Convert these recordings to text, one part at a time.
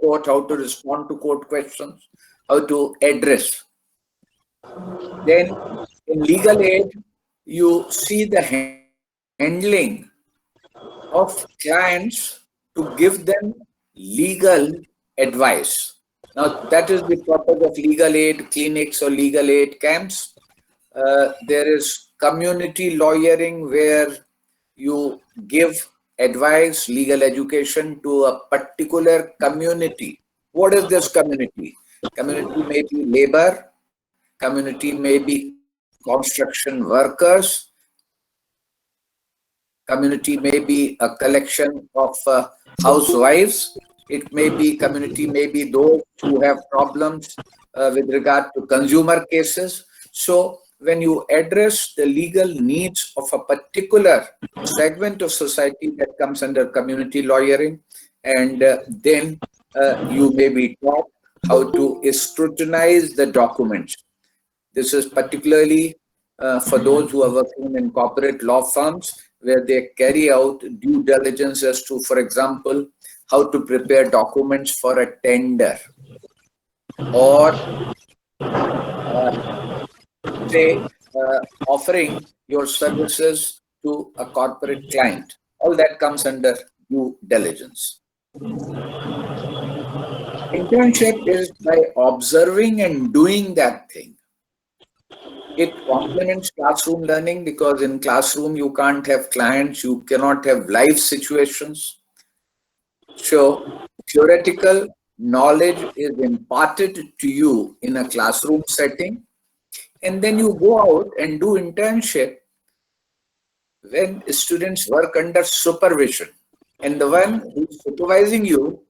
court, how to respond to court questions, how to address. Then in legal aid, you see the handling of clients to give them legal advice. Now, that is the purpose of legal aid clinics or legal aid camps. There is community lawyering where you give advice, legal education to a particular community. What is this community? Community may be labor, community may be construction workers, community may be a collection of housewives. It may be community, may be those who have problems with regard to consumer cases. So when you address the legal needs of a particular segment of society, that comes under community lawyering, and then you may be taught how to scrutinize the documents. This is particularly for those who are working in corporate law firms, where they carry out due diligence as to, for example, how to prepare documents for a tender, or say offering your services to a corporate client. All that comes under due diligence. Internship is by observing and doing that thing. It complements classroom learning, because in classroom you can't have clients, you cannot have live situations. So theoretical knowledge is imparted to you in a classroom setting, and then you go out and do internship when students work under supervision, and the one who is supervising you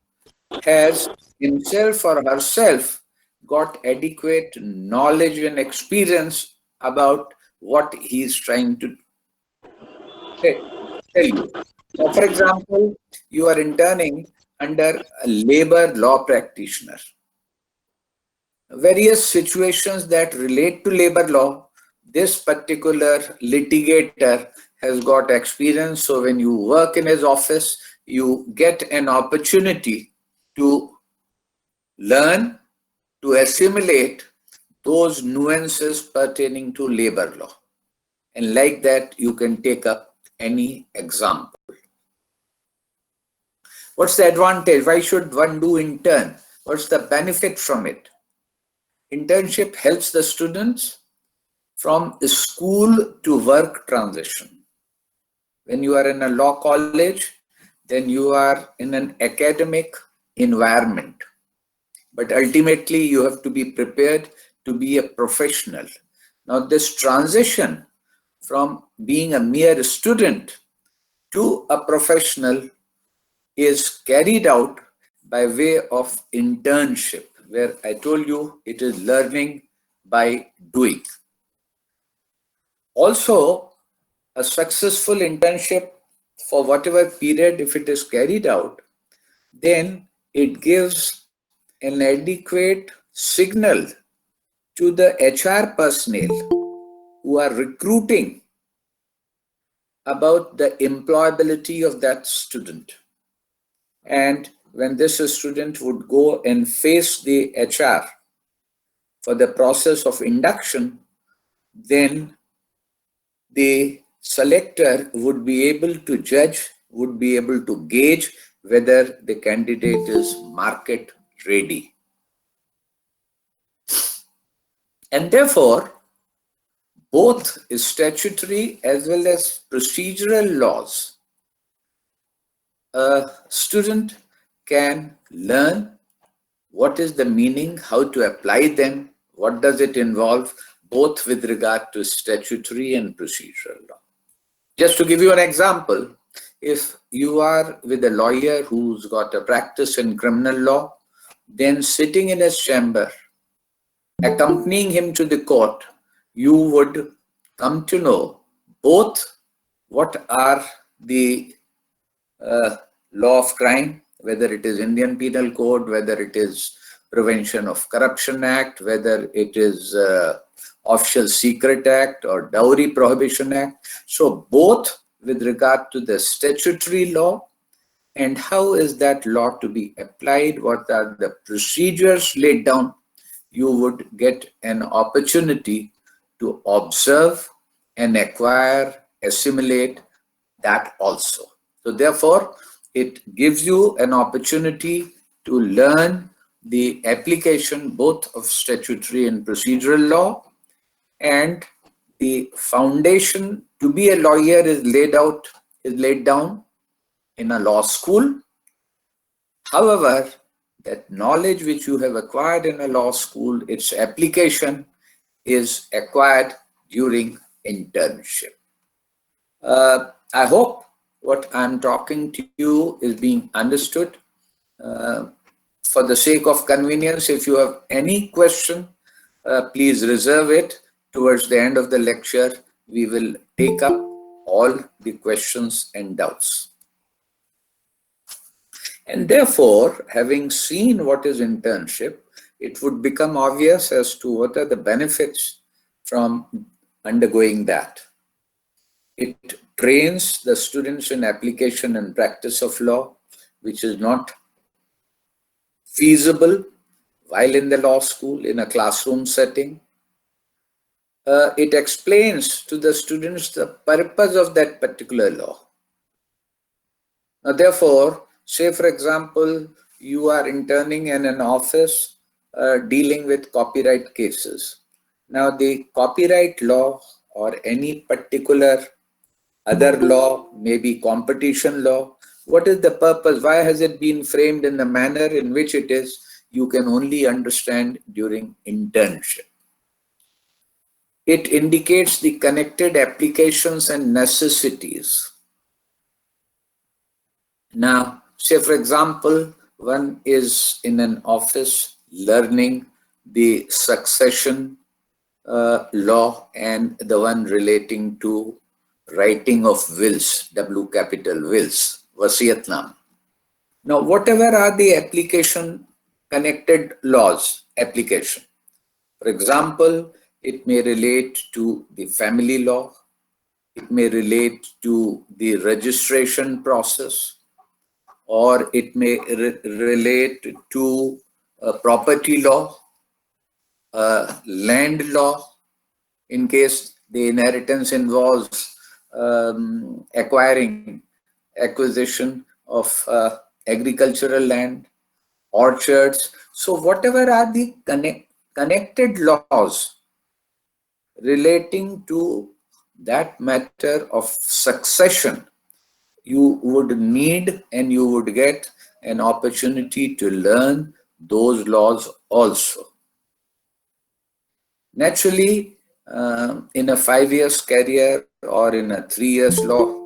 has himself or herself got adequate knowledge and experience about what he is trying to tell you. So, for example, you are interning under a labor law practitioner. Various situations that relate to labor law, this particular litigator has got experience. So when you work in his office, you get an opportunity to learn, to assimilate those nuances pertaining to labor law. And like that, you can take up any example. What's the advantage? Why should one do intern? What's the benefit from it? Internship helps the students from school to work transition. When you are in a law college, then you are in an academic environment. But ultimately, you have to be prepared to be a professional. Now, this transition from being a mere student to a professional is carried out by way of internship, where I told you it is learning by doing. Also, a successful internship, for whatever period, if it is carried out, then it gives an adequate signal to the HR personnel who are recruiting about the employability of that student. And when this student would go and face the HR for the process of induction, then the selector would be able to judge, would be able to gauge whether the candidate is market ready. And therefore, both statutory as well as procedural laws, a student can learn what is the meaning, how to apply them, what does it involve, both with regard to statutory and procedural law. Just to give you an example, if you are with a lawyer who's got a practice in criminal law, then sitting in his chamber, accompanying him to the court, you would come to know both what are the law of crime, whether it is Indian Penal Code, whether it is Prevention of Corruption Act, whether it is Official Secret Act or Dowry Prohibition Act. So both with regard to the statutory law and how is that law to be applied, what are the procedures laid down, you would get an opportunity to observe and acquire, assimilate that also. So therefore, it gives you an opportunity to learn the application both of statutory and procedural law, and the foundation to be a lawyer is laid down in a law school. However, that knowledge which you have acquired in a law school, its application is acquired during internship. I hope what I'm talking to you is being understood. For the sake of convenience, if you have any question, please reserve it. Towards the end of the lecture, we will take up all the questions and doubts. And therefore, having seen what is internship, it would become obvious as to what are the benefits from undergoing that. It trains the students in application and practice of law, which is not feasible while in the law school in a classroom setting. It explains to the students the purpose of that particular law. Now, therefore, say for example, you are interning in an office dealing with copyright cases. Now, the copyright law or any particular other law, maybe competition law, what is the purpose? Why has it been framed in the manner in which it is? You can only understand during internship. It indicates the connected applications and necessities. Now, say for example, one is in an office learning the succession law and the one relating to writing of wills, W capital wills, Wasiyatnam. Now, whatever are the application connected laws application. For example, it may relate to the family law, it may relate to the registration process, or it may relate to property law, land law, in case the inheritance involves acquisition of agricultural land, orchards. So whatever are the connected laws relating to that matter of succession, you would need and you would get an opportunity to learn those laws also. Naturally, in a 5 years career or in a 3 years law,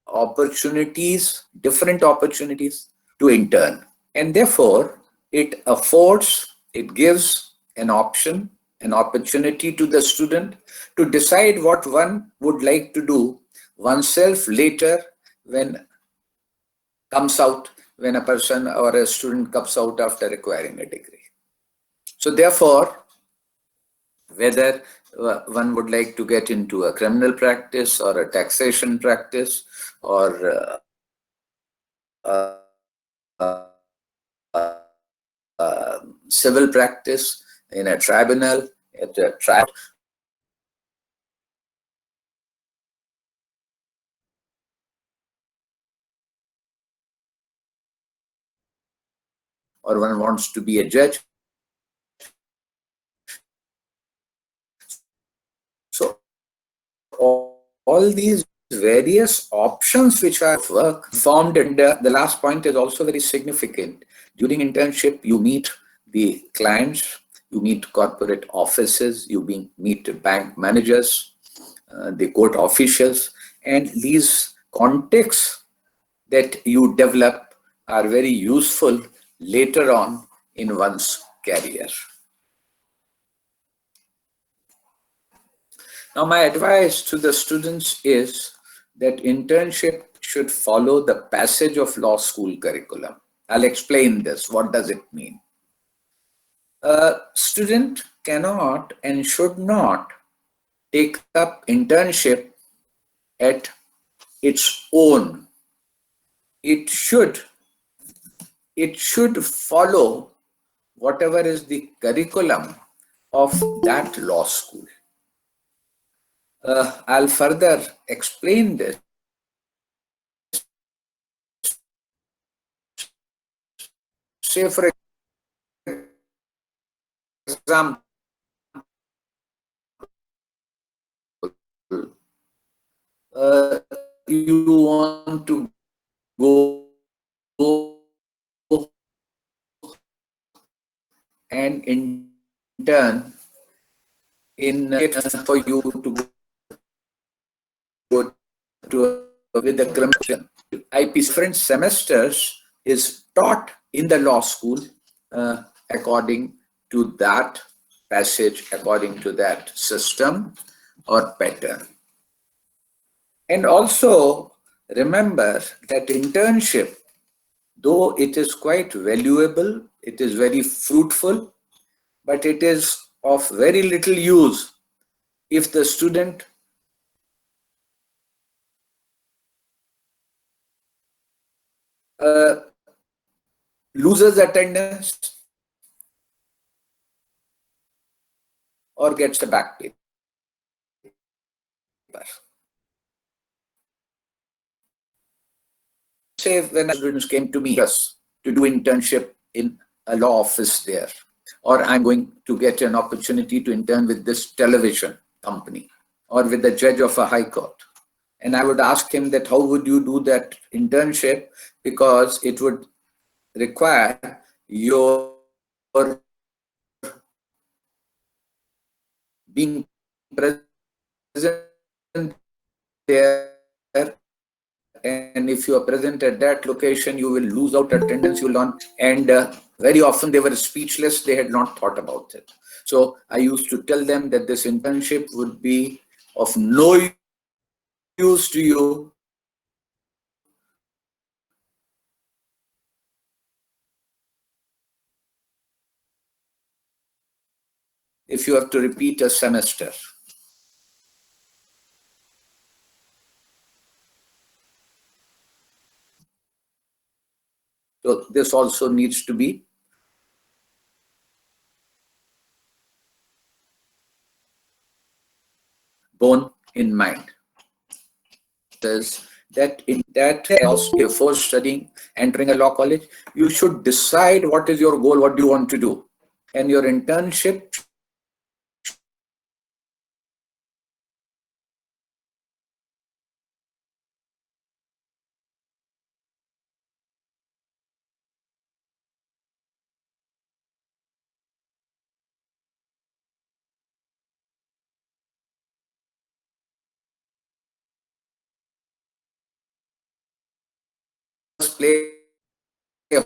opportunities, different opportunities to intern. And therefore, it gives an option, an opportunity to the student to decide what one would like to do oneself later when comes out, when a person or a student comes out after acquiring a degree. So therefore, whether one would like to get into a criminal practice or a taxation practice or civil practice in a tribunal, at a trial, or one wants to be a judge. So all these various options which are work formed, and the last point is also very significant. During internship, you meet the clients, you meet corporate offices, you meet bank managers, the court officials, and these contexts that you develop are very useful later on in one's career. Now, my advice to the students is that internship should follow the passage of law school curriculum. I'll explain this. What does it mean? A student cannot and should not take up internship at its own. It should follow whatever is the curriculum of that law school. I'll further explain this. Say, for example, you want to go and intern in for you to go to with a criminal IP. Different semesters is taught in the law school according to that passage, according to that system or pattern. And also remember that internship, though it is quite valuable, it is very fruitful, but it is of very little use if the student loses attendance or gets a back paper. Say when students came to me to do internship in a law office there, or I'm going to get an opportunity to intern with this television company or with the judge of a high court. And I would ask him that how would you do that internship, because it would require your being present there, and if you are present at that location, you will lose out attendance, you will not, and very often they were speechless, they had not thought about it. So I used to tell them that this internship would be of no use to you if you have to repeat a semester. So this also needs to be borne in mind. Says that in that house, before studying, entering a law college, you should decide what is your goal, what do you want to do. And your internship play a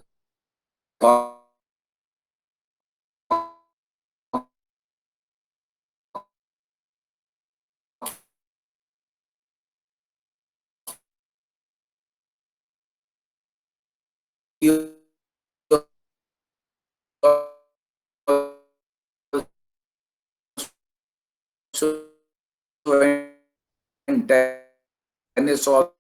tennis also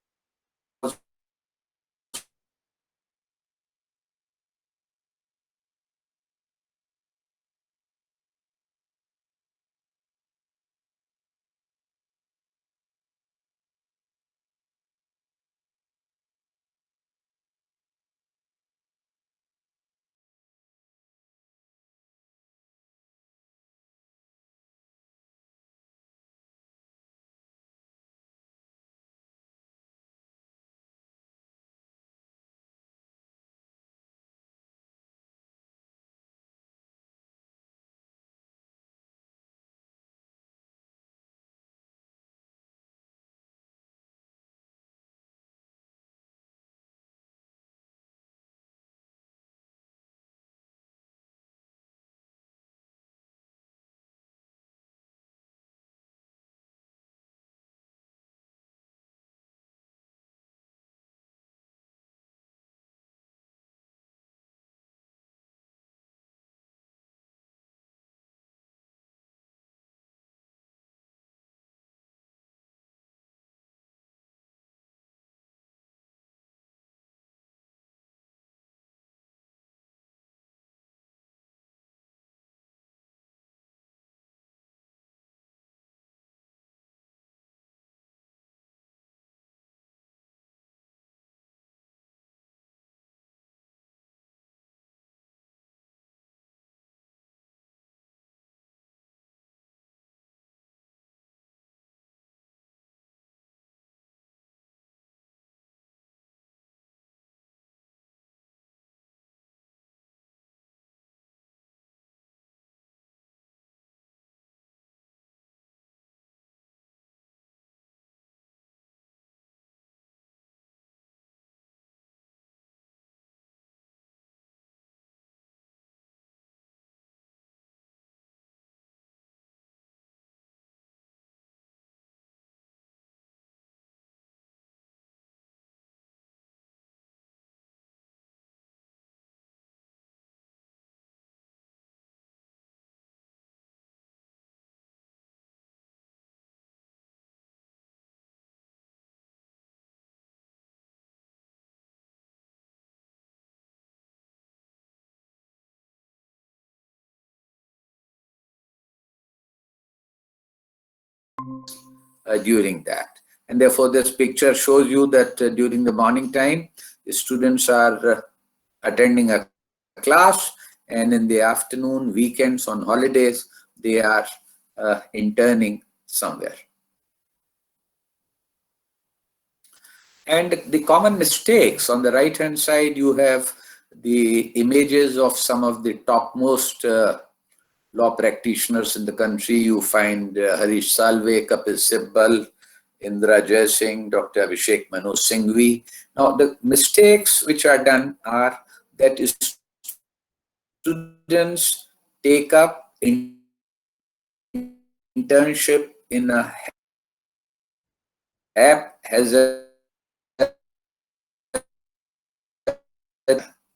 during that. And therefore, this picture shows you that during the morning time, the students are attending a class, and in the afternoon, weekends, on holidays, they are interning somewhere. And the common mistakes on the right hand side, you have the images of some of the topmost law practitioners in the country. You find Harish Salve, Kapil Sibbal, Indra Jaisingh, Dr. Abhishek Manu Singhvi. Now, the mistakes which are done are that students take up internship in a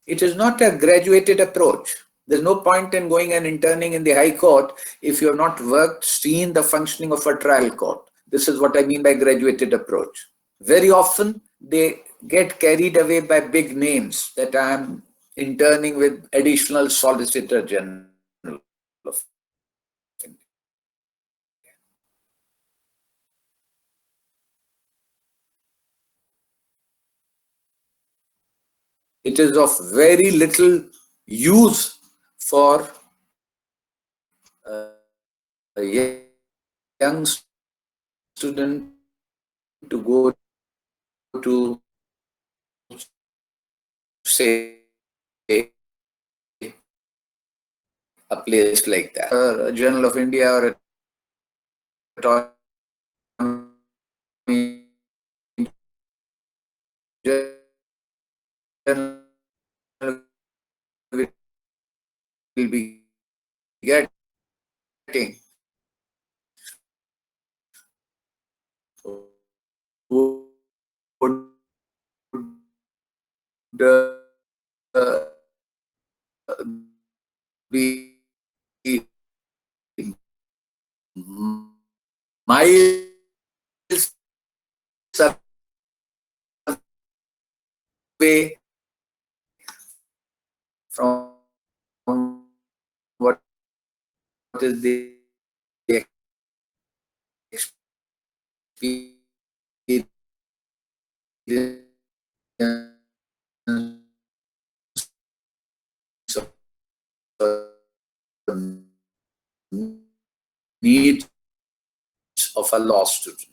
it is not a graduated approach. There's no point in going and interning in the High Court if you have not seen the functioning of a trial court. This is what I mean by graduated approach. Very often, they get carried away by big names that I am interning with Additional Solicitor General of It is of very little use for a young student to go to, say, a place like that, a Journal of India or a journal will be getting. Would be miles away from what is the experience needs of a law student.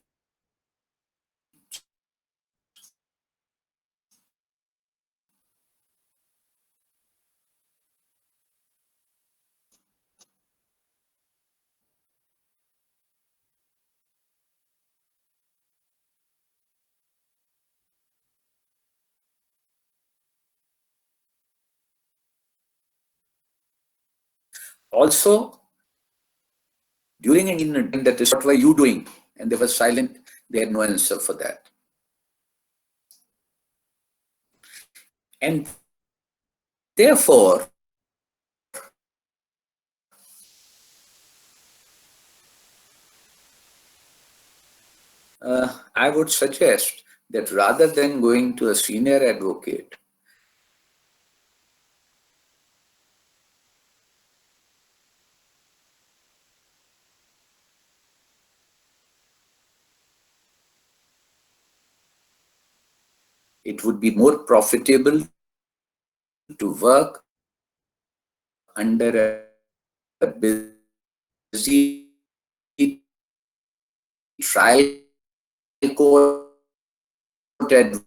Also, during an interview, that is, what were you doing? And they were silent. They had no answer for that. And therefore, I would suggest that rather than going to a senior advocate, it would be more profitable to work under a busy trial court advocate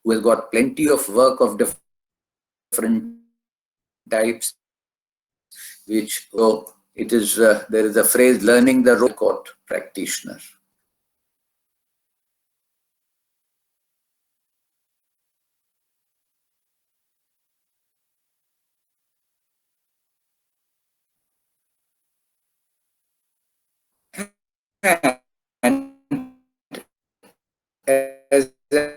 who has got plenty of work of different types, which it is there is a phrase, learning the role of court practitioner. And as I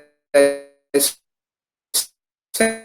said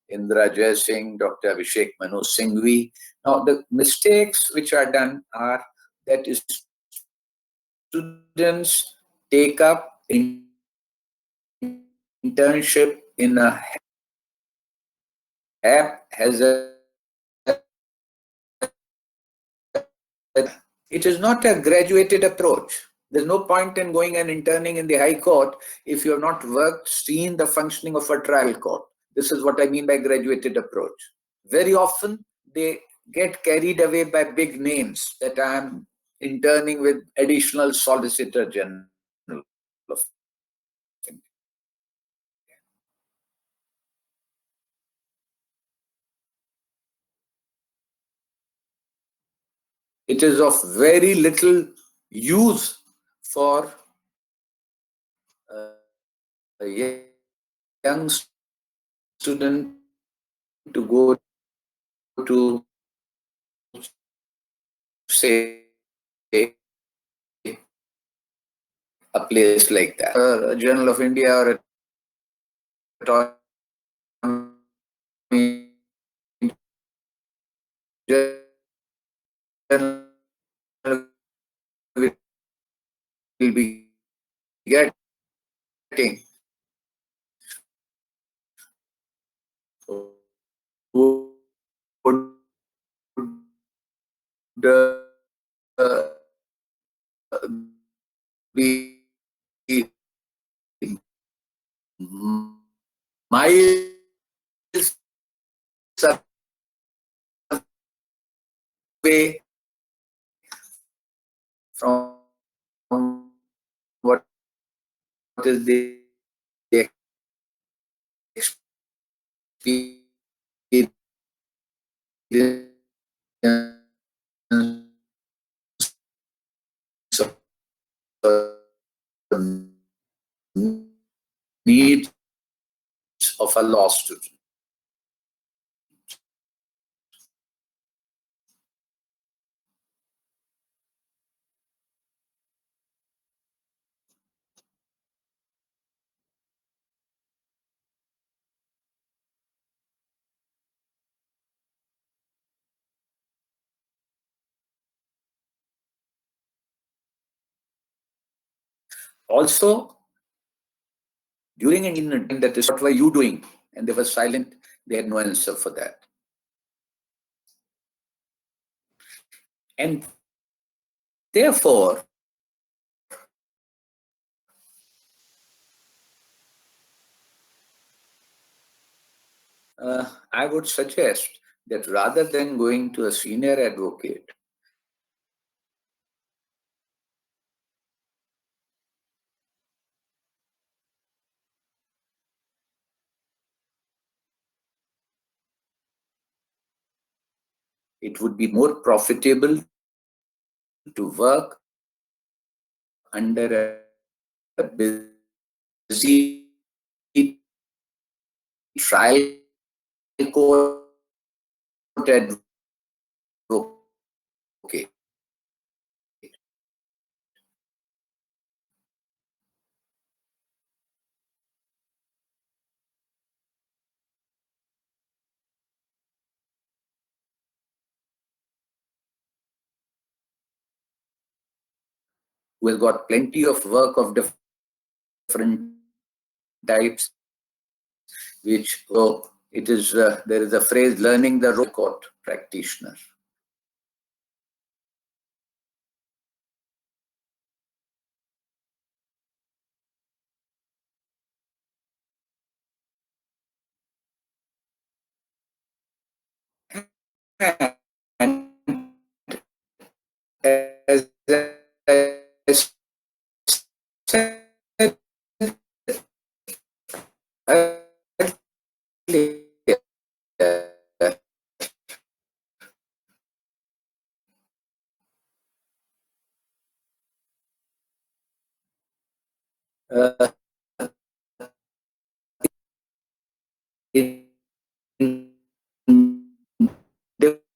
Indra Jai Singh, Dr. Abhishek Manu Singhvi. Now, the mistakes which are done are that students take up internship in a app has a it is not a graduated approach. There's no point in going and interning in the High Court if you have not seen the functioning of a trial court. This is what I mean by graduated approach. Very often, they get carried away by big names that I'm interning with additional Solicitor General of it is of very little use for a young student to go to, say, a place like that, a Journal of India or a journal will be getting would uh, be miles away from what is the experience needs of a law student. Also, during an interview, that is, what were you doing? And they were silent. They had no answer for that. And Therefore, I would suggest that rather than going to a senior advocate, it would be more profitable to work under a busy trial court advocate. Who has got plenty of work of different types, which it is there is a phrase, learning the role court practitioner. And as I said earlier, uh, in different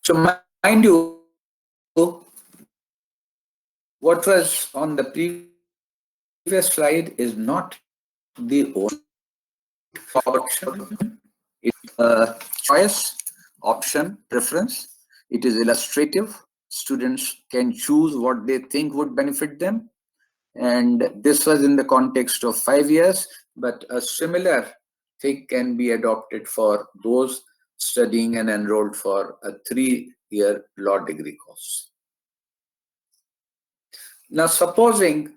So mind you, what was on the previous slide is not the only option. It's a choice, option, preference. It is illustrative. Students can choose what they think would benefit them. And this was in the context of 5 years, but a similar thing can be adopted for those studying and enrolled for a 3-year law degree course. Now, supposing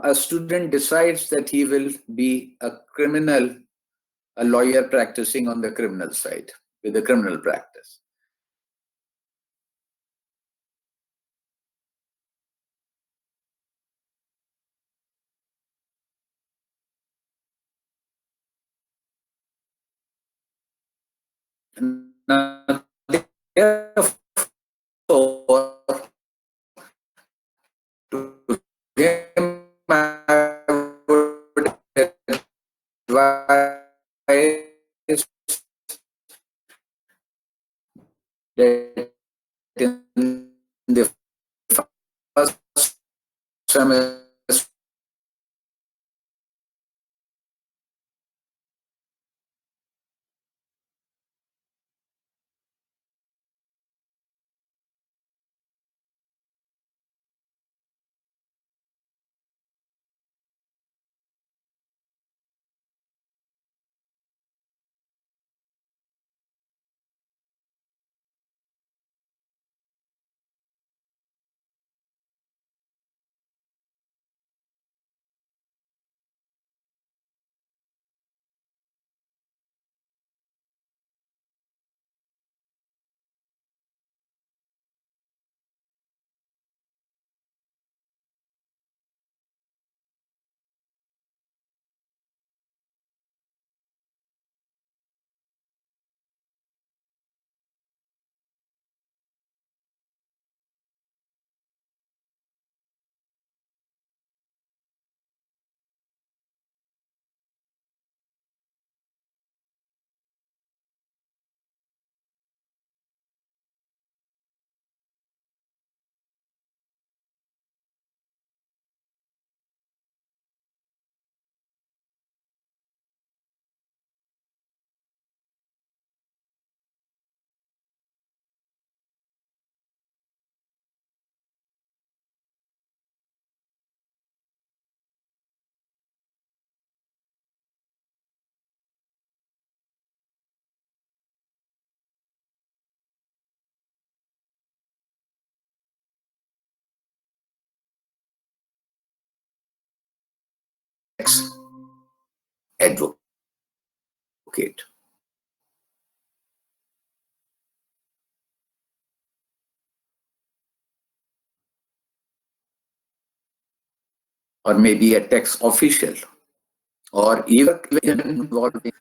a student decides that he will be a criminal, a lawyer practicing on the criminal side with a criminal practice. Now, therefore, to him, I would advise that in the first semester, advocate. Or maybe a tax official, or even involving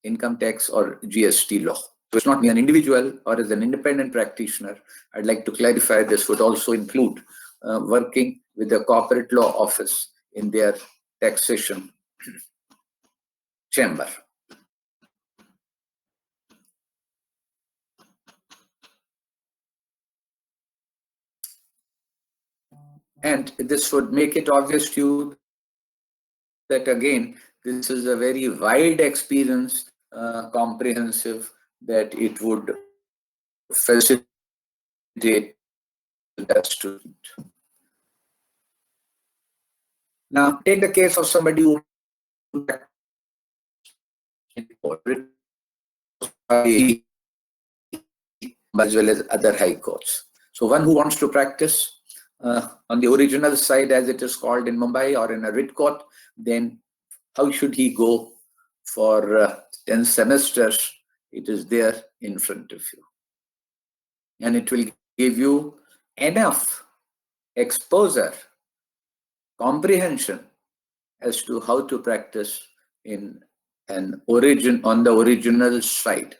income tax or GST law. So it's not me, an individual or as an independent practitioner. I'd like to clarify this would also include working with the corporate law office in their taxation chamber. And this would make it obvious to you that again, this is a very wide experience, comprehensive, that it would facilitate that student. Now, take the case of somebody who as well as other high courts. So one who wants to practice on the original side, as it is called in Mumbai, or in a writ court, then how should he go for 10 semesters? It is there in front of you. And it will give you enough exposure, comprehension as to how to practice in an origin on the original side.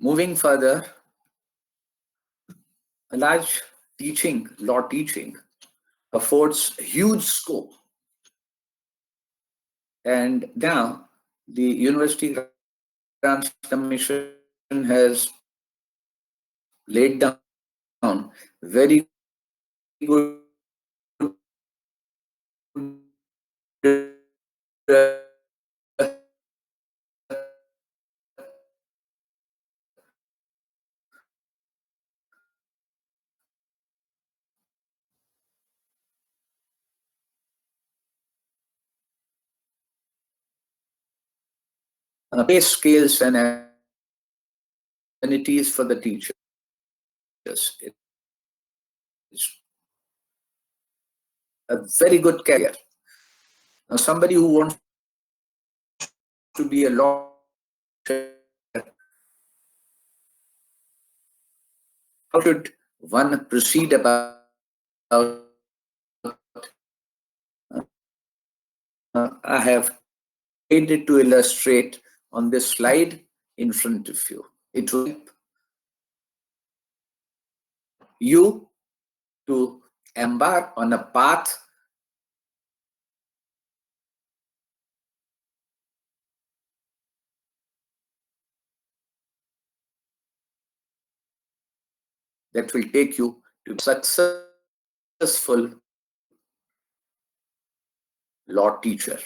Moving further, a large law teaching, affords huge scope. And now the University Grants Commission has laid down very good pay scales and amenities for the teachers. It's a very good career. Now, somebody who wants to be a law teacher, how should one proceed about I have tried to illustrate on this slide in front of you. It will help you to embark on a path that will take you to successful law teacher.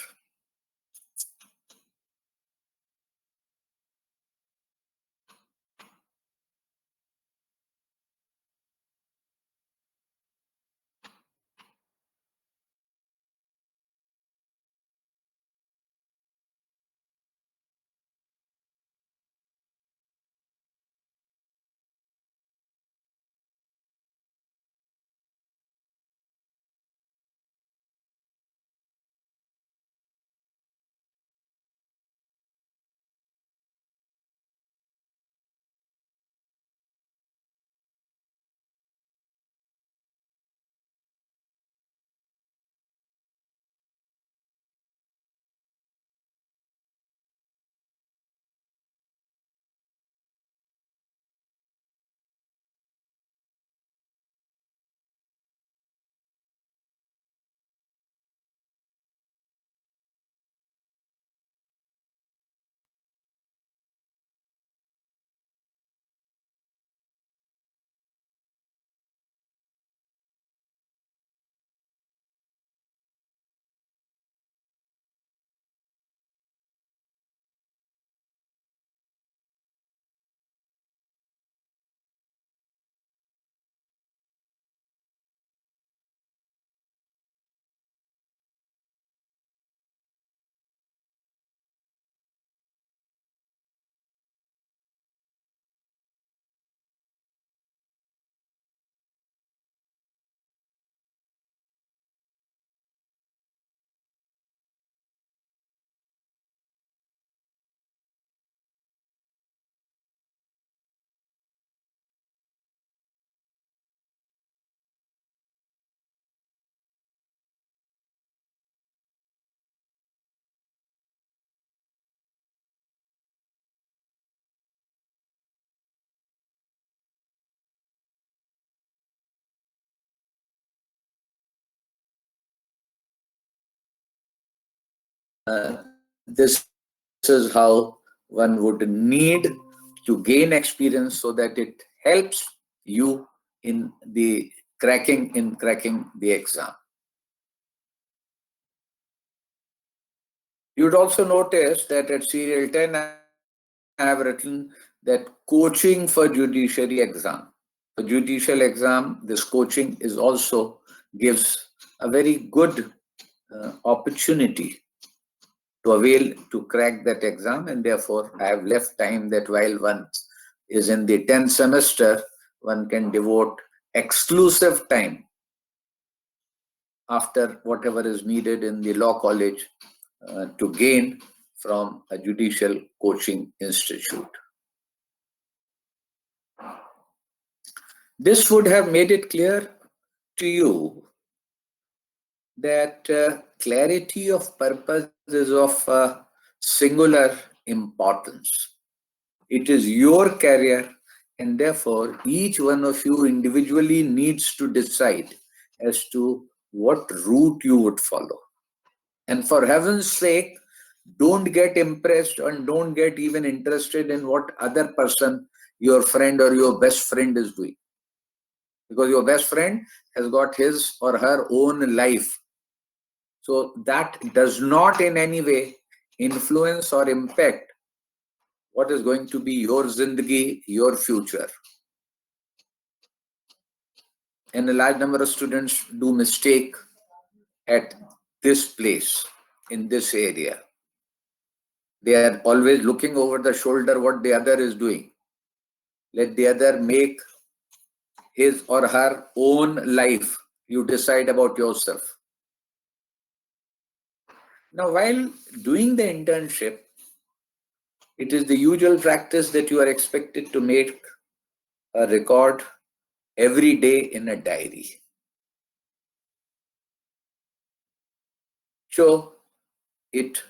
This is how one would need to gain experience so that it helps you in the cracking the exam. You'd also notice that at serial 10 I have written that coaching for judiciary exam. For judicial exam, this coaching is also gives a very good opportunity to avail to crack that exam, and therefore I have left time that while one is in the 10th semester, one can devote exclusive time after whatever is needed in the law college to gain from a judicial coaching institute. This would have made it clear to you that clarity of purpose is of singular importance. It is your career, and therefore each one of you individually needs to decide as to what route you would follow. And for heaven's sake, don't get impressed and don't get even interested in what other person, your friend or your best friend is doing. Because your best friend has got his or her own life. So that does not in any way influence or impact what is going to be your zindagi, your future. And a large number of students do mistake at this place, in this area. They are always looking over the shoulder what the other is doing. Let the other make his or her own life. You decide about yourself. Now, while doing the internship, it is the usual practice that you are expected to make a record every day in a diary. So, it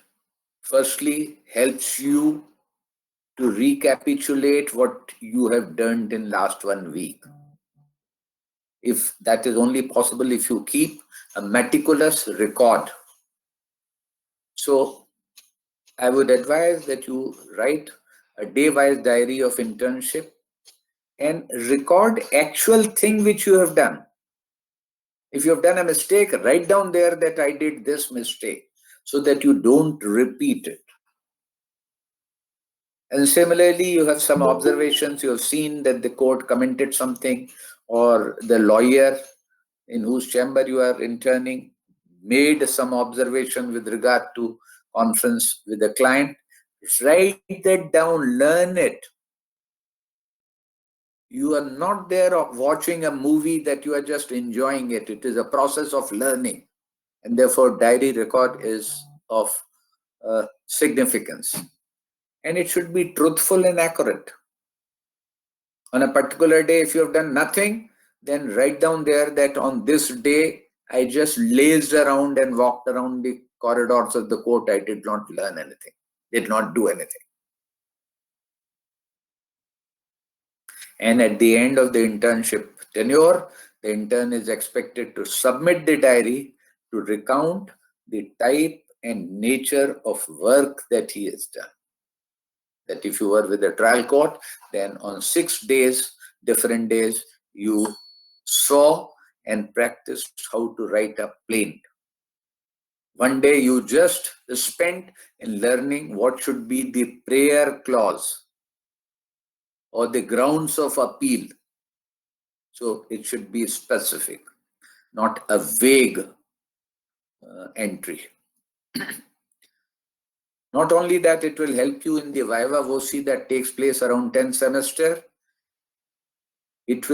firstly helps you to recapitulate what you have done in last 1 week. If that is only possible if you keep a meticulous record. So I would advise that you write a day-wise diary of internship and record actual thing which you have done. If you have done a mistake, write down there that I did this mistake so that you don't repeat it. And similarly, you have some observations. You have seen that the court commented something, or the lawyer in whose chamber you are interning made some observation with regard to conference with the client. Write that down, learn it. You are not there watching a movie that you are just enjoying it. It is a process of learning. And therefore, diary record is of significance. And it should be truthful and accurate. On a particular day, if you have done nothing, then write down there that on this day, I just lazed around and walked around the corridors of the court. I did not learn anything, did not do anything. And at the end of the internship tenure, the intern is expected to submit the diary to recount the type and nature of work that he has done. That if you were with a trial court, then on 6 days, different days, you saw and practiced how to write a plaint. One day you just spent in learning what should be the prayer clause or the grounds of appeal. So it should be specific, not a vague entry. Not only that, it will help you in the viva voce that takes place around 10th semester. It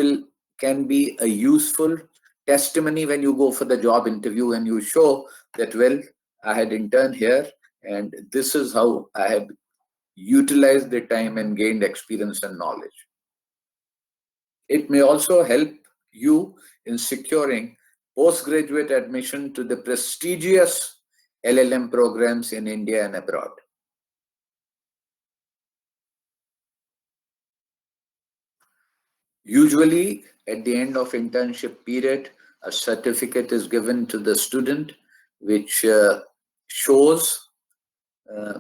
can be a useful testimony when you go for the job interview and you show that, well, I had interned here and this is how I have utilized the time and gained experience and knowledge. It may also help you in securing postgraduate admission to the prestigious LLM programs in India and abroad. Usually, at the end of internship period, a certificate is given to the student, which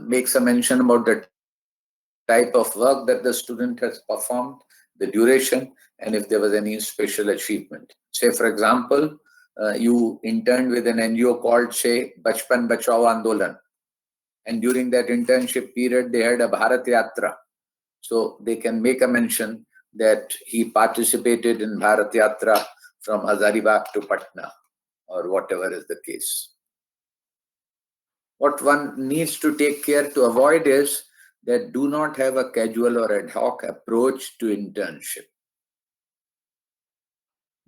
makes a mention about the type of work that the student has performed, the duration, and if there was any special achievement. Say, for example, you interned with an NGO called, say, Bachpan Bachao Andolan. And during that internship period, they had a Bharat Yatra. So they can make a mention that he participated in Bharat Yatra from Hazaribagh to Patna, or whatever is the case. What one needs to take care to avoid is that do not have a casual or ad hoc approach to internship.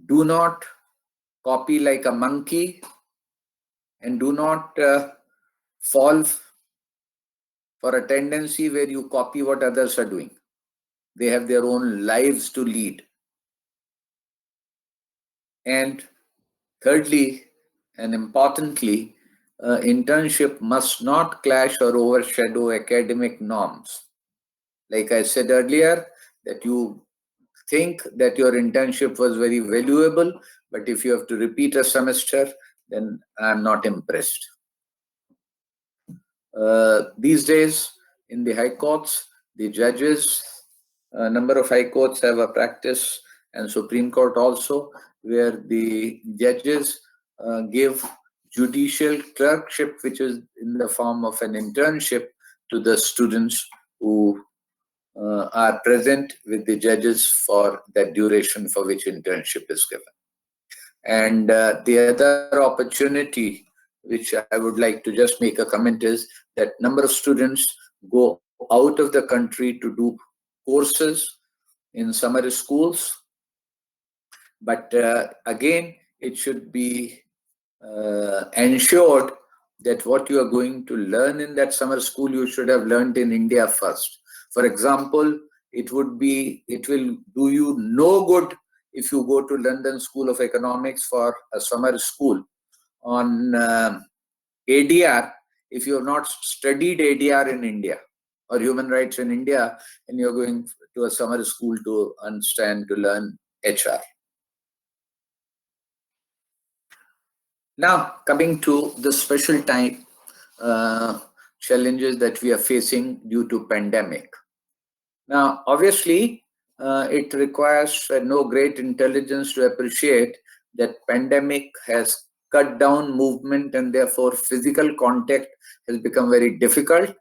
Do not copy like a monkey, and do not fall for a tendency where you copy what others are doing. They have their own lives to lead. And thirdly, and importantly, internship must not clash or overshadow academic norms. Like I said earlier, that you think that your internship was very valuable, but if you have to repeat a semester, then I'm not impressed. These days, in the high courts, the judges, a number of high courts have a practice, and Supreme Court also, where the judges give judicial clerkship, which is in the form of an internship, to the students who are present with the judges for that duration for which internship is given. And the other opportunity, which I would like to just make a comment, is that number of students go out of the country to do courses in summer schools. But again, it should be ensured that what you are going to learn in that summer school, you should have learned in India first. For example, it will do you no good if you go to London School of Economics for a summer school on ADR if you have not studied ADR in India or human rights in India, and you're going to a summer school to understand, to learn HR. Now, coming to the special time challenges that we are facing due to pandemic. Now, obviously, it requires no great intelligence to appreciate that pandemic has cut down movement and therefore physical contact has become very difficult,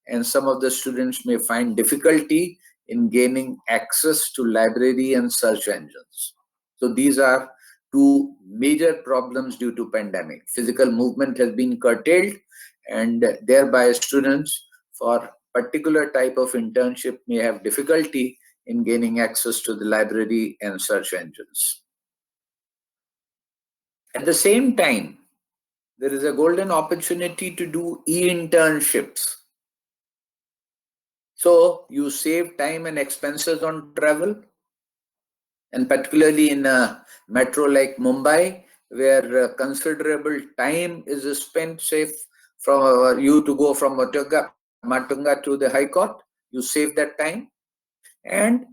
and some of the students may find difficulty in gaining access to library and search engines. So these are two major problems due to pandemic. Physical movement has been curtailed, and thereby students for particular type of internship may have difficulty in gaining access to the library and search engines. At the same time, there is a golden opportunity to do E-Internships. So you save time and expenses on travel, and particularly in a metro like Mumbai, where considerable time is spent, say, from you to go from Matunga to the High Court, you save that time. And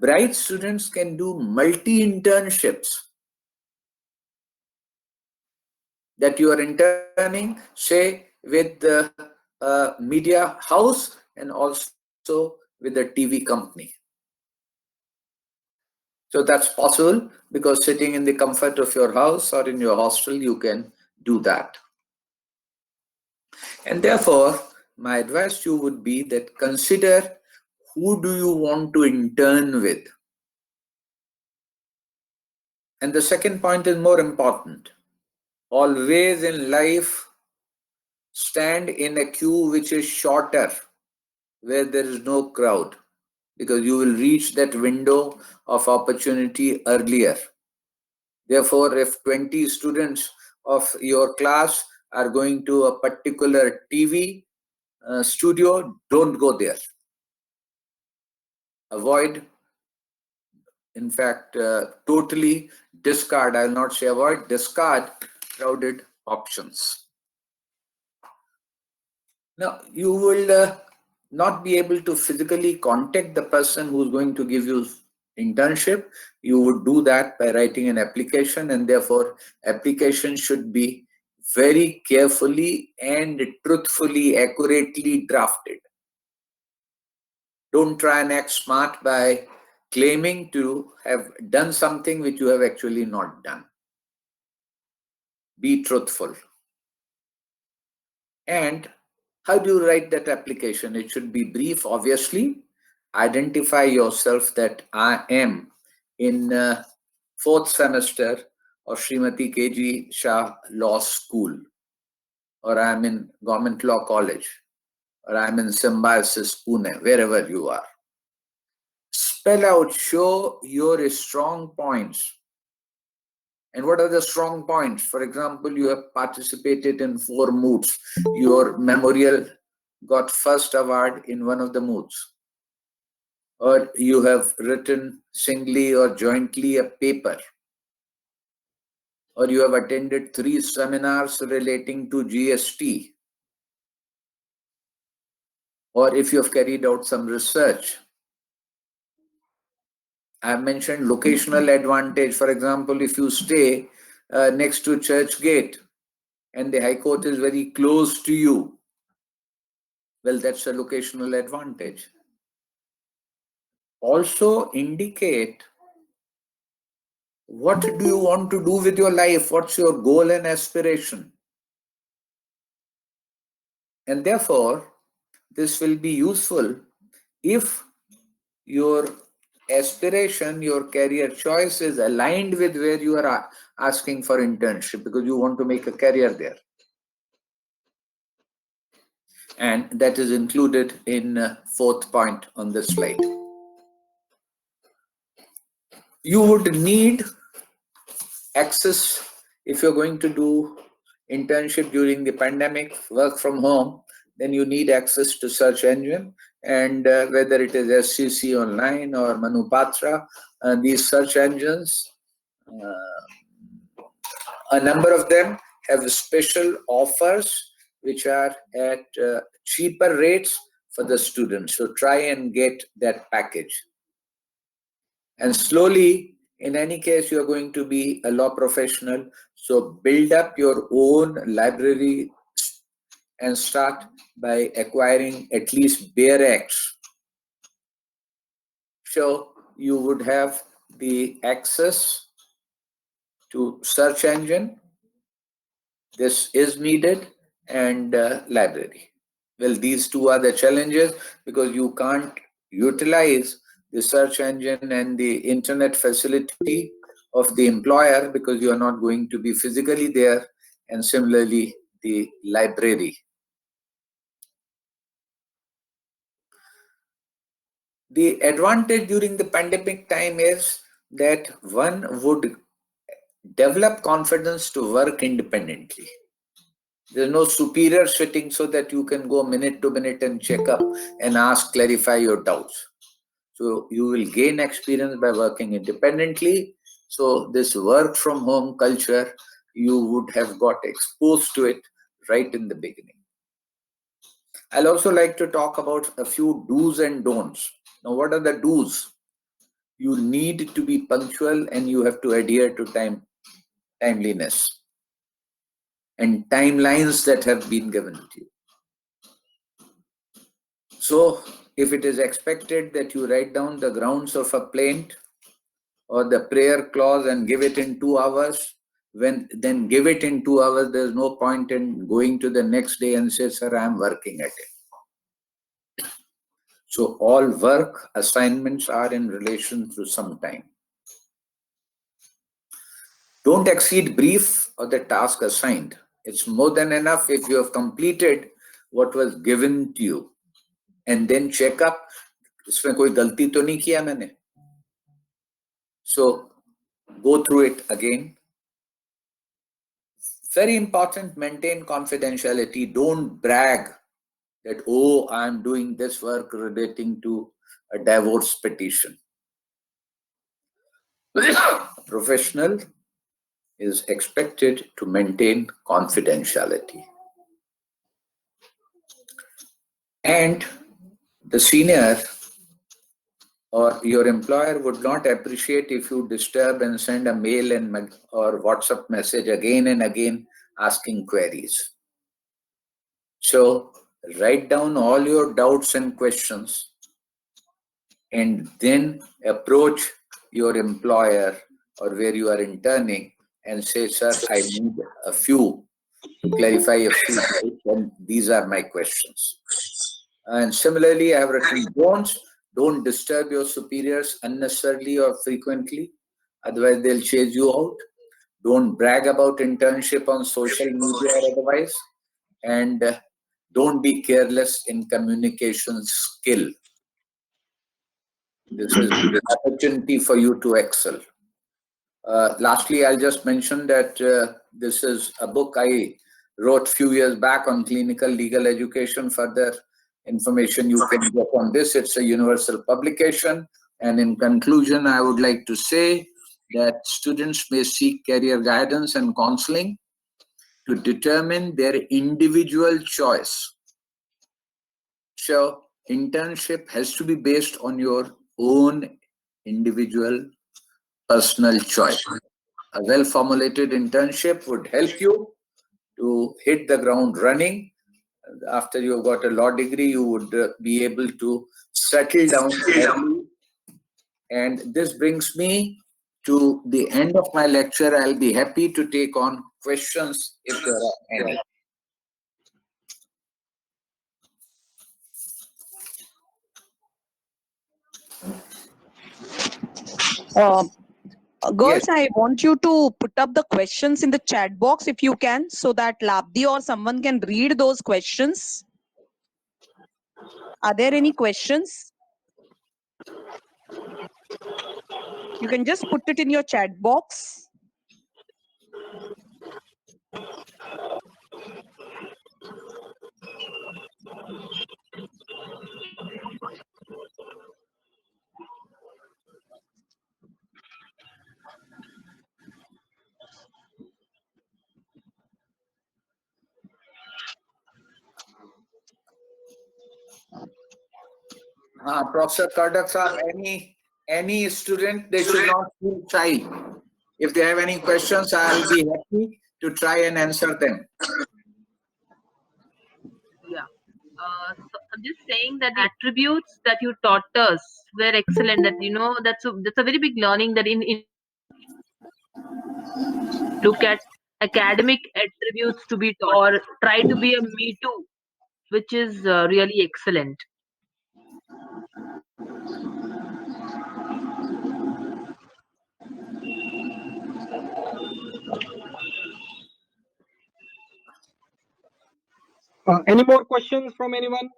bright students can do multi-internships, that you are interning, say, with the media house and also with the TV company. So that's possible because sitting in the comfort of your house or in your hostel, you can do that. And therefore, my advice to you would be that consider who do you want to intern with. And the second point is more important. Always in life, stand in a queue which is shorter, where there is no crowd, because you will reach that window of opportunity earlier. Therefore, if 20 students of your class are going to a particular TV studio, don't go there. Avoid, in fact, totally discard, I will not say avoid, discard crowded options. Now, you will not be able to physically contact the person who's going to give you internship. You would do that by writing an application, and therefore application should be very carefully and truthfully, accurately drafted. Don't try and act smart by claiming to have done something which you have actually not done. Be truthful. And how do you write that application? It should be brief, obviously. Identify yourself that I am in fourth semester of Srimati K.G. Shah Law School, or I am in Government Law College, or I am in Symbiosis, Pune, wherever you are. Spell out, show your strong points. And what are the strong points? For example, you have participated in 4 moots. Your memorial got first award in one of the moots. Or you have written singly or jointly a paper. Or you have attended 3 seminars relating to GST. Or if you have carried out some research. I have mentioned locational advantage. For example, if you stay next to Church Gate and the High Court is very close to you, well, that's a locational advantage. Also indicate what do you want to do with your life, what's your goal and aspiration. And therefore, this will be useful if your aspiration, your career choice is aligned with where you are asking for internship, because you want to make a career there. And that is included in fourth point on the slide. You would need access if you're going to do internship during the pandemic, work from home, then you need access to search engine, and whether it is SCC Online or Manupatra, these search engines, a number of them have special offers which are at cheaper rates for the students. So try and get that package. And slowly, in any case, you are going to be a law professional. So build up your own library and start by acquiring at least bare acts. So you would have the access to search engine. This is needed, and library. Well, these two are the challenges because you can't utilize the search engine and the internet facility of the employer because you are not going to be physically there, and similarly the library. The advantage during the pandemic time is that one would develop confidence to work independently. There's no superior sitting so that you can go minute to minute and check up and ask, clarify your doubts. So you will gain experience by working independently. So this work from home culture, you would have got exposed to it right in the beginning. I'll also like to talk about a few do's and don'ts. Now, what are the do's? You need to be punctual and you have to adhere to timeliness and timelines that have been given to you. So if it is expected that you write down the grounds of a plaint or the prayer clause and give it in 2 hours, then give it in 2 hours. There's no point in going to the next day and say, sir, I'm working at it. So all work assignments are in relation to some time. Don't exceed brief or the task assigned. It's more than enough if you have completed what was given to you. And then check up, इसमें कोई गलती तो नहीं किया मैंने. So go through it again. Very important, maintain confidentiality. Don't brag that, oh, I'm doing this work relating to a divorce petition. A professional is expected to maintain confidentiality. And the senior or your employer would not appreciate if you disturb and send a mail or WhatsApp message again and again asking queries. So write down all your doubts and questions and then approach your employer or where you are interning and say, sir, I need a few to clarify a few doubts, and these are my questions. And similarly, I have written don'ts. Don't disturb your superiors unnecessarily or frequently, otherwise they'll chase you out. Don't brag about internship on social media or otherwise. And don't be careless in communication skill. This is an opportunity for you to excel. Lastly, I'll just mention that this is a book I wrote a few years back on clinical legal education. Further information you can get on this. It's a universal publication. And in conclusion, I would like to say that students may seek career guidance and counseling to determine their individual choice. So internship has to be based on your own individual personal choice. A well-formulated internship would help you to hit the ground running. After you've got a law degree, you would be able to settle down early. And this brings me to the end of my lecture. I'll be happy to take on questions if there are any. Girls, Yes. I want you to put up the questions in the chat box if you can, so that Labdi or someone can read those questions. Are there any questions? You can just put it in your chat box. Professor Kardak sir, any student, they should not feel shy. If they have any questions, I'll be happy to try and answer them. Yeah. So I'm just saying that the attributes that you taught us were excellent. That that's a very big learning that in look at academic attributes to be taught or try to be a me too, which is really excellent. Any more questions from anyone?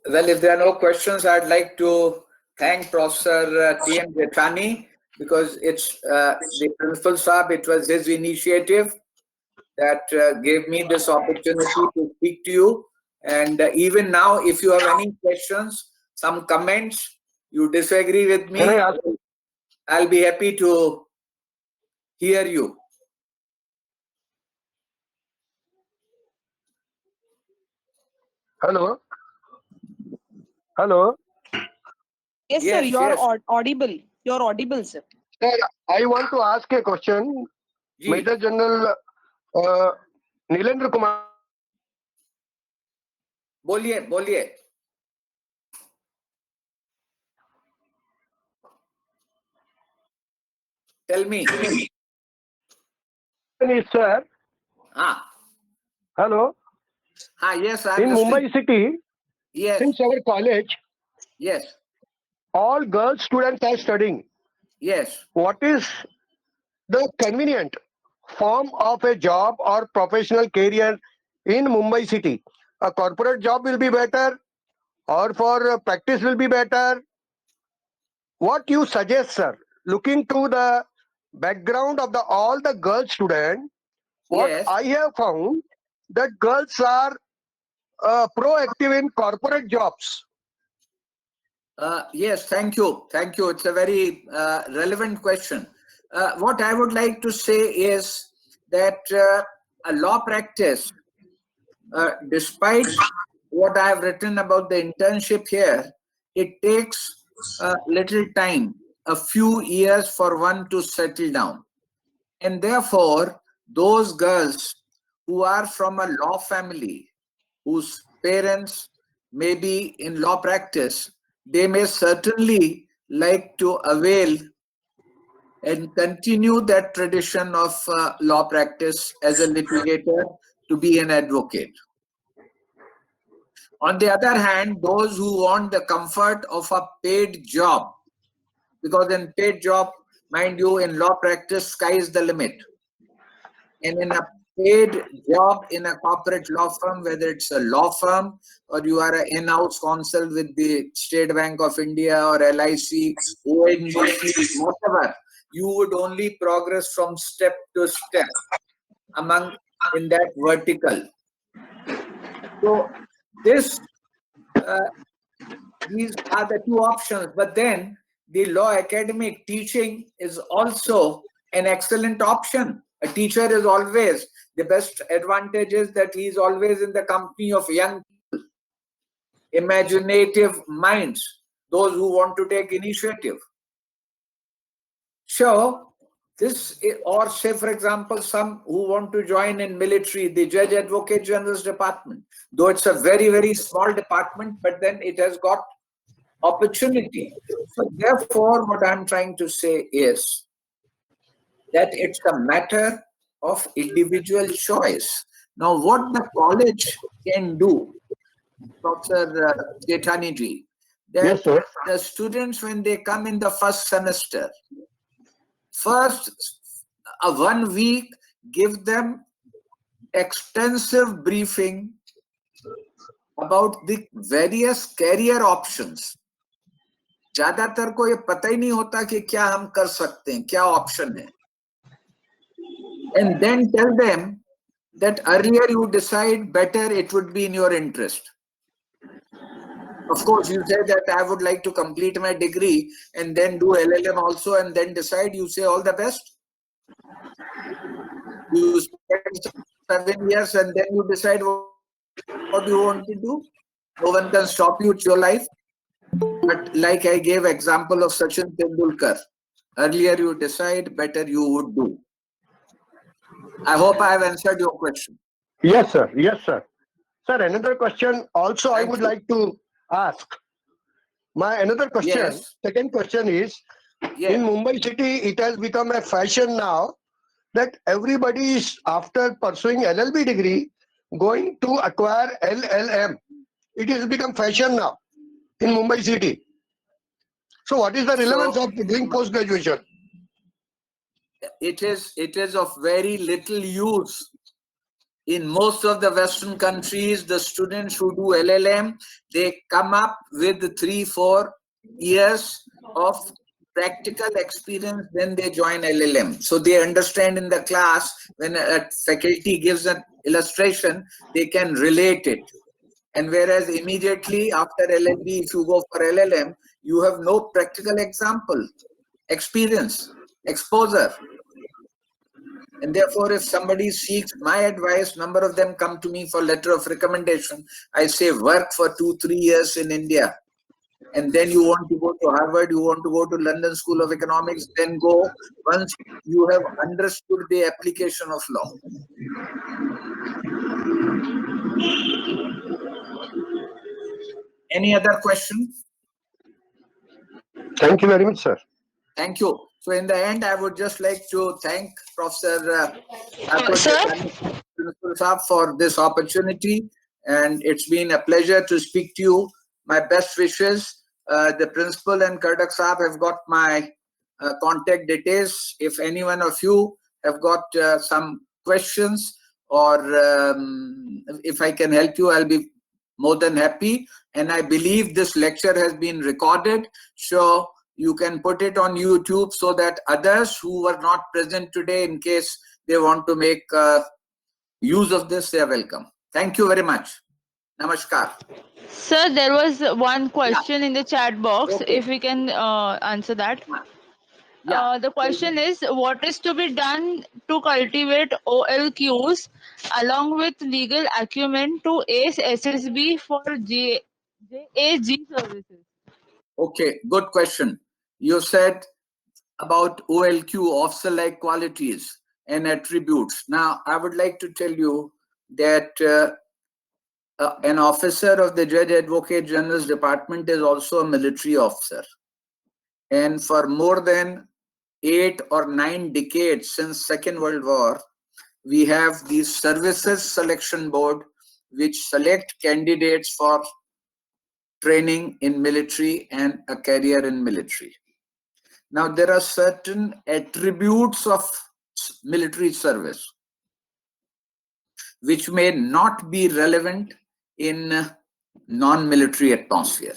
Well, if there are no questions, I'd like to thank Professor T.M. Jethani, because it's the principal sahab, it was his initiative that gave me this opportunity to speak to you. And even now, if you have any questions, some comments, you disagree with me, Can I ask? I'll be happy to hear you. Hello? Hello? Yes, sir. Yes, You are yes. audible. You're audible, sir. Sir, I want to ask a question. Ji. Major General Nilendra Kumar. बोलिए बोलिए. Tell me. Sir. Ah. Hello? Yes, I'm In listening. Mumbai city, Yes. since our college, Yes. all girls students are studying. Yes. What is the convenient form of a job or professional career in Mumbai city? A corporate job will be better, or for practice will be better. What you suggest, sir? Looking to the background of the all the girl student, what Yes. I have found that girls are proactive in corporate jobs. Yes, thank you. Thank you. It's a very relevant question. What I would like to say is that a law practice, despite what I have written about the internship here, it takes little time, a few years for one to settle down. And therefore, those girls who are from a law family, whose parents may be in law practice, they may certainly like to avail and continue that tradition of law practice as a litigator, to be an advocate. On the other hand, those who want the comfort of a paid job, because in paid job, mind you, in law practice, sky is the limit. And in a paid job in a corporate law firm, whether it's a law firm or you are an in-house counsel with the State Bank of India or LIC, ONGC, whatever, you would only progress from step to step in that vertical. So these are the two options. But then the law academic teaching is also an excellent option. A teacher is always, the best advantage is that he is always in the company of young people, imaginative minds, those who want to take initiative. So or say, for example, some who want to join in military, the Judge Advocate General's department, though it's a very, very small department, but then it has got opportunity. So therefore, what I'm trying to say is that it's a matter of individual choice. Now, what the college can do, Professor Jethani ji, that Yes, sir. the students, when they come in the first semester, first a 1 week, give them extensive briefing about the various career options. ज्यादातर को ये पता ही नहीं होता कि क्या हम कर सकते हैं, क्या ऑप्शन है. And then tell them that earlier you decide, better it would be in your interest. Of course, you say that I would like to complete my degree and then do LLM also and then decide. You say all the best. You spend 7 years and then you decide what you want to do. No one can stop you. It's your life. But like I gave example of Sachin Tendulkar, earlier you decide, better you would do. I hope I have answered your question. Yes, sir. Yes, sir. Sir, another question also I Thank would you. like to ask. My another question, Yes. second question is, Yes. in Mumbai city, it has become a fashion now that everybody is, after pursuing LLB degree, going to acquire LLM. It has become fashion now in Mumbai city. So what is the relevance So of doing post-graduation? it is of very little use. In most of the Western countries, the students who do LLM, they come up with 3-4 years of practical experience, then they join LLM. So they understand in the class, when a faculty gives an illustration, they can relate it. And whereas immediately after LLB, if you go for LLM, you have no practical example, experience, exposure. And therefore, if somebody seeks my advice, number of them come to me for letter of recommendation. I say work for 2-3 years in India. And then you want to go to Harvard, you want to go to London School of Economics, then go once you have understood the application of law. Any other question? Thank you very much, sir. Thank you. So in the end, I would just like to thank Professor Sir? Principal Saab for this opportunity, and it's been a pleasure to speak to you. My best wishes. The principal and Kardak Saab have got my contact details. If any one of you have got some questions or if I can help you, I'll be more than happy. And I believe this lecture has been recorded, so you can put it on YouTube so that others who were not present today, in case they want to make use of this, they are welcome. Thank you very much. Namaskar. Sir, there was one question in the chat box. Okay. If we can answer that. Yeah. The question is, what is to be done to cultivate OLQs along with legal acumen to ace SSB for JAG services? Okay, good question. You said about OLQ, officer-like qualities and attributes. Now, I would like to tell you that an officer of the Judge Advocate General's Department is also a military officer. And for more than 8 or 9 decades since Second World War, we have the Services Selection Board, which select candidates for training in military and a career in military. Now, there are certain attributes of military service which may not be relevant in non-military atmosphere.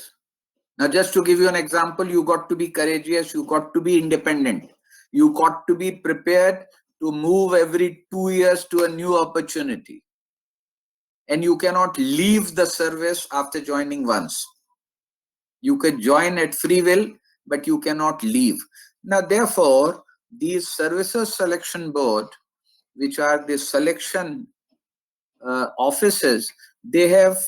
Now, just to give you an example, you got to be courageous, you got to be independent, you got to be prepared to move every 2 years to a new opportunity. And you cannot leave the service after joining once. You can join at free will, but you cannot leave. Now, therefore, these Services Selection Board, which are the selection offices, they have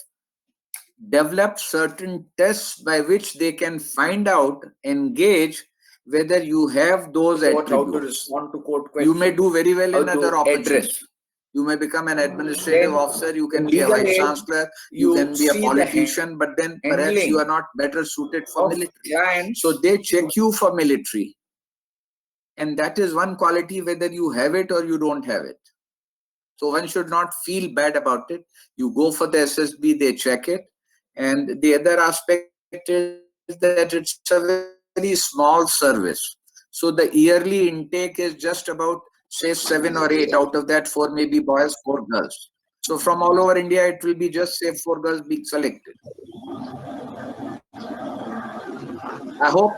developed certain tests by which they can find out, engage whether you have those attributes. How to respond to court questions. You may do very well in other opportunities. You may become an administrative officer, you can be a vice chancellor, you can be a politician, but then perhaps you are not better suited for military. So they check you for military. And that is one quality, whether you have it or you don't have it. So one should not feel bad about it. You go for the SSB, they check it. And the other aspect is that it's a very small service. So the yearly intake is just about say 7 or 8. Out of that, 4 may be boys, 4 girls. So from all over India, it will be just say 4 girls being selected. I hope.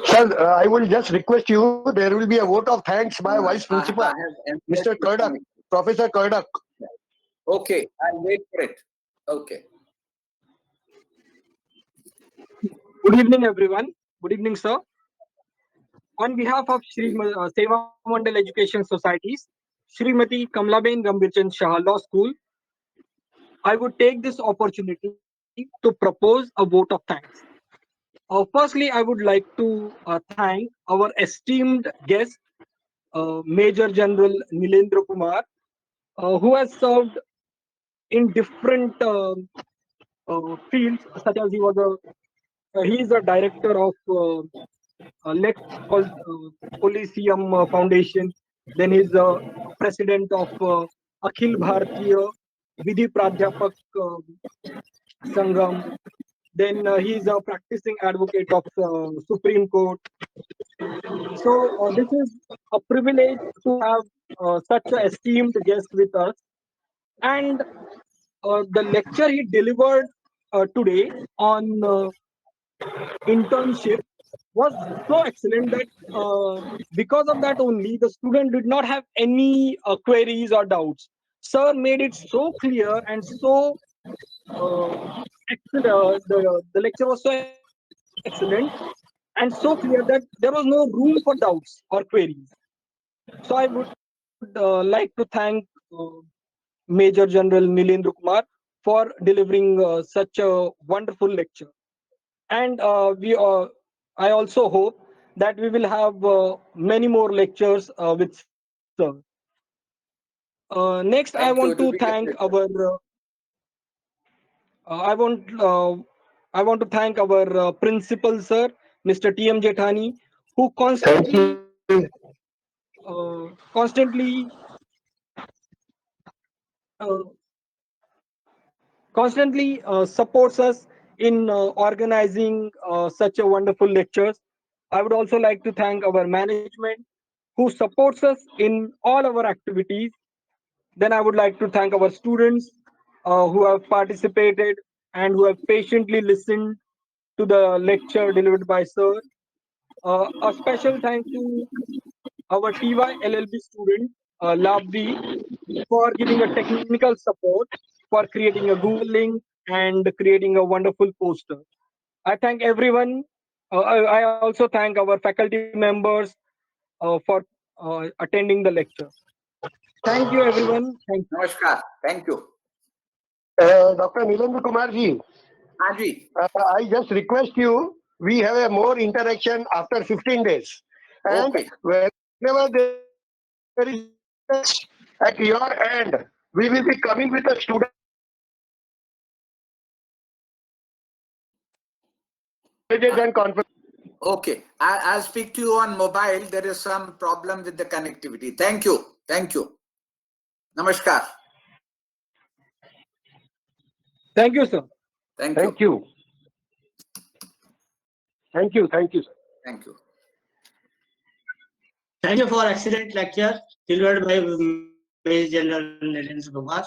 Sir, I will just request you, there will be a vote of thanks by Vice Principal, I have Mr. Kurdak, Professor Kurdak. Okay, I'll wait for it. Okay. Good evening, everyone. Good evening, sir. On behalf of Seva Mandal Education Societies, Srimati Kamlaben Gambirchand Shah Law School, I would take this opportunity to propose a vote of thanks. Firstly, I would like to thank our esteemed guest, Major General Nilendra Kumar, who has served in different fields, such as he is a director of let's call Coliseum Foundation. Then he's president of Akhil Bharatiya Vidhi Pradhyapak Sangam. Then he's a practicing advocate of Supreme Court. So this is a privilege to have such an esteemed guest with us. And the lecture he delivered today on internship was so excellent that because of that only the student did not have any queries or doubts. Sir made it so clear and so excellent. The lecture was so excellent and so clear that there was no room for doubts or queries. So I would like to thank Major General Nilendra Kumar for delivering such a wonderful lecture. And I also hope that we will have many more lectures with sir. Next, I want Thank to you. It will be thank a our pleasure. I want I want to thank our principal sir, Mr. T.M. Jethani, who Thank constantly you. constantly uh, constantly supports us in organizing such a wonderful lectures. I would also like to thank our management who supports us in all our activities. Then I would like to thank our students who have participated and who have patiently listened to the lecture delivered by sir. A special thank to our TY LLB student, Labdi, for giving a technical support, for creating a Google link and creating a wonderful poster. I thank everyone. I also thank our faculty members for attending the lecture. Thank you, everyone. Thank you. Namaskar. Thank you. Dr. Nilendra Kumarji, Haji. I just request you, we have a more interaction after 15 days. And Okay. whenever there is at your end, we will be coming with a student and conference. Okay. I'll speak to you on mobile. There is some problem with the connectivity. Thank you. Thank you. Namaskar. Thank you, sir. Thank Thank you. you. Thank you. Thank you, sir. Thank you. Thank you for excellent lecture delivered by Major General Nilendra Kumar.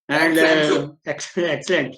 And Thank you. excellent.